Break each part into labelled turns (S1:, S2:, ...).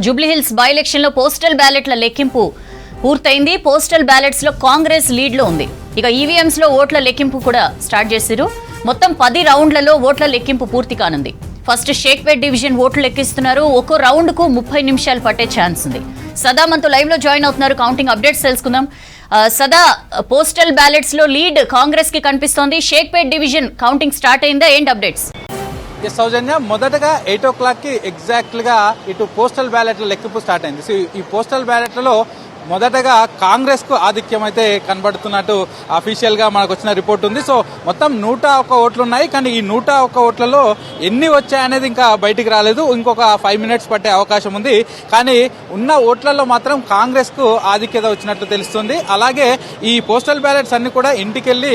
S1: Jubilee Hills by election లో postal బ్యాలెట్ల లెక్కింపు పూర్తయింది. పోస్టల్ బ్యాలెట్స్ లో కాంగ్రెస్ లీడ్ లో ఉంది. ఇక ఈవీఎంస్ లో ఓట్ల లెక్కింపు కూడా స్టార్ట్ చేశారు. మొత్తం 10 రౌండ్లలో ఓట్ల లెక్కింపు పూర్తి కానుంది. ఫస్ట్ షేక్పేట్ డివిజన్ ఓట్లు లెక్కిస్తున్నారు. ఒక్కో రౌండ్ కు 30 నిమిషాలు పట్టే ఛాన్స్ ఉంది. సదా మనతో లైవ్ లో జాయిన్ అవుతున్నారు. కౌంటింగ్ అప్డేట్స్ తెలుసుకుందాం. సదా, పోస్టల్ బ్యాలెట్స్ లో లీడ్ కాంగ్రెస్ కి కనిపిస్తోంది. షేక్పేట్ డివిజన్ కౌంటింగ్ స్టార్ట్ అయిందా? ఏంటి అప్డేట్స్?
S2: సౌజన్య, మొదటగా 8 o'clock కి ఎగ్జాక్ట్ గా ఇటు పోస్టల్ బ్యాలెట్ల లెక్కింపు స్టార్ట్ అయింది. సో ఈ పోస్టల్ బ్యాలెట్లలో మొదటగా కాంగ్రెస్ కు ఆధిక్యం అయితే కనబడుతున్నట్టు అఫీషియల్ గా మనకు వచ్చిన రిపోర్ట్ ఉంది. సో మొత్తం 101 ఓట్లు ఉన్నాయి. కానీ ఈ 101 ఓట్లలో ఎన్ని వచ్చాయనేది ఇంకా బయటికి రాలేదు. ఇంకొక 5 minutes పట్టే అవకాశం ఉంది. కానీ ఉన్న ఓట్లలో మాత్రం కాంగ్రెస్ కు ఆధిక్యత వచ్చినట్లు తెలుస్తుంది. అలాగే ఈ పోస్టల్ బ్యాలెట్స్ అన్ని కూడా ఇంటికెళ్లి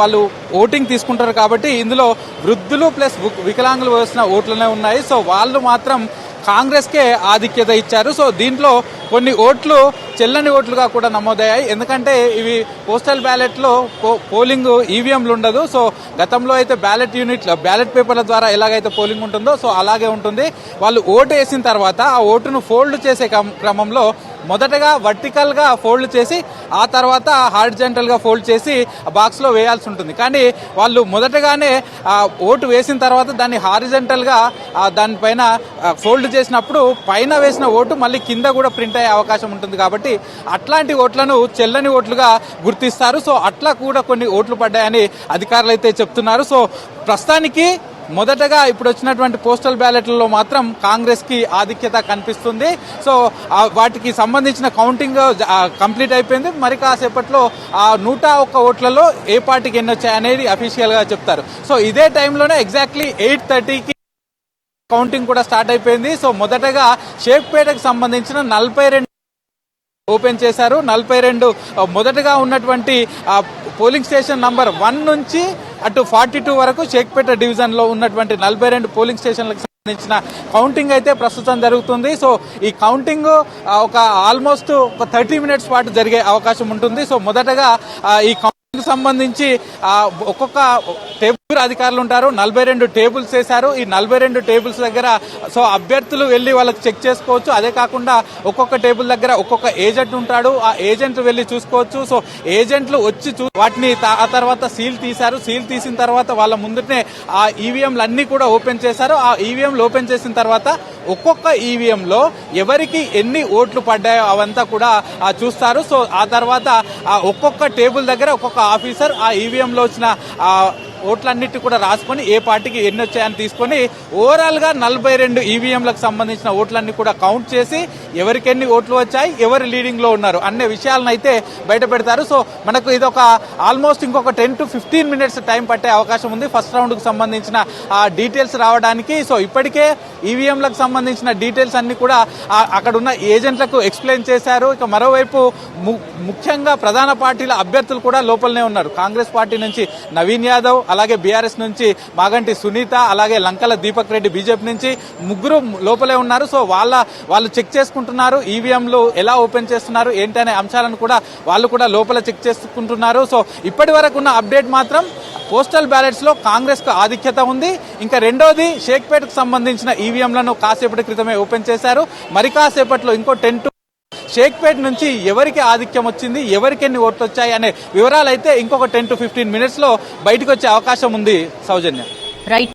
S2: వాళ్ళు ఓటింగ్ తీసుకుంటారు. కాబట్టి ఇందులో వృద్ధులు ప్లస్ వికలాంగులు వేసిన ఓట్లనే ఉన్నాయి. సో వాళ్ళు మాత్రం కాంగ్రెస్ కే ఆధిక్యత ఇచ్చారు. సో దీంట్లో కొన్ని ఓట్లు చెల్లని ఓట్లుగా కూడా నమోదయ్యాయి. ఎందుకంటే ఇవి పోస్టల్ బ్యాలెట్ లో పోలింగ్ ఈవీఎంలు ఉండదు. సో గతంలో అయితే బ్యాలెట్ పేపర్ల ద్వారా ఎలాగైతే పోలింగ్ ఉంటుందో సో అలాగే ఉంటుంది. వాళ్ళు ఓటు వేసిన తర్వాత ఆ ఓటును ఫోల్డ్ చేసే క్రమంలో మొదటగా వర్టికల్ గా ఫోల్డ్ చేసి ఆ తర్వాత హారిజాంటల్ గా ఫోల్డ్ చేసి బాక్స్ లో వేయాల్సి ఉంటుంది. కానీ వాళ్ళు మొదటగానే ఓటు వేసిన తర్వాత దాన్ని హారిజాంటల్ గా దానిపైన ఫోల్డ్ చేసినప్పుడు పైన వేసిన ఓటు మళ్ళీ కింద కూడా ప్రింట్ అయ్యే అవకాశం ఉంటుంది. కాబట్టి అట్లాంటి ఓట్లను చెల్లని ఓట్లుగా గుర్తిస్తారు. సో అట్లా కూడా కొన్ని ఓట్లు పడ్డాయని అధికారులు అయితే చెప్తున్నారు. సో ప్రస్తుతానికి మొదటగా ఇప్పుడు వచ్చినటువంటి పోస్టల్ బ్యాలెట్లలో మాత్రం కాంగ్రెస్ కి ఆధిక్యత కనిపిస్తుంది. సో వాటికి సంబంధించిన కౌంటింగ్ కంప్లీట్ అయిపోయింది. మరి కాసేపట్లో ఆ 101 ఓట్లలో ఏ పార్టీకి ఎన్ని వచ్చాయనేది అఫీషియల్ గా చెప్తారు. సో ఇదే టైంలోనే ఎగ్జాక్ట్లీ 8:30కి కౌంటింగ్ కూడా స్టార్ట్ అయిపోయింది. సో మొదటగా షేక్పేటకు సంబంధించిన 42 ఓపెన్ చేశారు. 42 మొదటగా ఉన్నటువంటి పోలింగ్ స్టేషన్ నంబర్ 1 నుంచి అటు 42 వరకు షేక్పేట డివిజన్ లో ఉన్నటువంటి 42 పోలింగ్ స్టేషన్లకు సంబంధించిన కౌంటింగ్ అయితే ప్రస్తుతం జరుగుతుంది. సో ఈ కౌంటింగ్ ఒక ఆల్మోస్ట్ ఒక 30 minutes పాటు జరిగే అవకాశం ఉంటుంది. సో మొదటగా ఈ సంబంధించి ఒక్కొక్క టేబుల్ అధికారులు ఉంటారు. 42 టేబుల్స్ వేశారు. ఈ 42 టేబుల్స్ దగ్గర సో అభ్యర్థులు వెళ్లి వాళ్ళకి చెక్ చేసుకోవచ్చు. అదే కాకుండా ఒక్కొక్క టేబుల్ దగ్గర ఒక్కొక్క ఏజెంట్ ఉంటాడు. ఆ ఏజెంట్ వెళ్లి చూసుకోవచ్చు. సో ఏజెంట్లు వచ్చి వాటిని ఆ తర్వాత సీల్ తీశారు. సీల్ తీసిన తర్వాత వాళ్ళ ముందునే ఆ ఈవీఎంలు అన్ని కూడా ఓపెన్ చేశారు. ఆ ఈవీఎంలు ఓపెన్ చేసిన తర్వాత ఒక్కొక్క ఈవీఎంలో ఎవరికి ఎన్ని ఓట్లు పడ్డాయో అవంతా కూడా చూస్తారు. సో ఆ తర్వాత ఒక్కొక్క టేబుల్ దగ్గర ఒక్కొక్క ఆఫీసర్ ఆ ఈవీఎంలో వచ్చిన ఓట్లన్నిటి కూడా రాసుకొని ఏ పార్టీకి ఎన్ని వచ్చాయని తీసుకొని ఓవరాల్ గా 42 ఈవీఎంలకు సంబంధించిన ఓట్లన్నీ కూడా కౌంట్ చేసి ఎవరికి ఎన్ని ఓట్లు వచ్చాయి, ఎవరు లీడింగ్ లో ఉన్నారు అనే విషయాలను అయితే బయట పెడతారు. సో మనకు ఇది ఒక ఆల్మోస్ట్ ఇంకొక 10 to 15 minutes టైం పట్టే అవకాశం ఉంది ఫస్ట్ రౌండ్ కు సంబంధించిన డీటెయిల్స్ రావడానికి. సో ఇప్పటికే ఈవీఎంలకు సంబంధించిన డీటెయిల్స్ అన్ని కూడా అక్కడ ఉన్న ఏజెంట్లకు ఎక్స్ప్లెయిన్ చేశారు. ఇక మరోవైపు ముఖ్యంగా ప్రధాన పార్టీల అభ్యర్థులు కూడా లోపలనే ఉన్నారు. కాంగ్రెస్ పార్టీ నుంచి నవీన్ యాదవ్, అలాగే బీఆర్ఎస్ నుంచి మాగంటి సునీత, అలాగే లంకల దీపక్ రెడ్డి బీజేపీ నుంచి ముగ్గురు లోపలే ఉన్నారు. సో వాళ్ళు చెక్ చేసుకుంటున్నారు ఈవీఎంలు ఎలా ఓపెన్ చేస్తున్నారు ఏంటి అనే అంశాలను కూడా వాళ్ళు కూడా లోపల చెక్ చేసుకుంటున్నారు. సో ఇప్పటి వరకు ఉన్న అప్డేట్ మాత్రం పోస్టల్ బ్యాలెట్స్ లో కాంగ్రెస్ కు ఆధిక్యత ఉంది. ఇంకా రెండోది షేక్పేట్ కు సంబంధించిన ఈవీఎంలను కాసేపటి క్రితమే ఓపెన్ చేశారు. మరి కాసేపట్లో ఇంకో 10 to షేక్పేట్ నుంచి ఎవరికి ఆధిక్యం వచ్చింది, ఎవరికి ఎన్ని ఓట్లు వచ్చాయి అనే వివరాలు అయితే ఇంకొక 10 to 15 minutes లో బయటకు వచ్చే అవకాశం ఉంది. సౌజన్య,
S1: రైట్.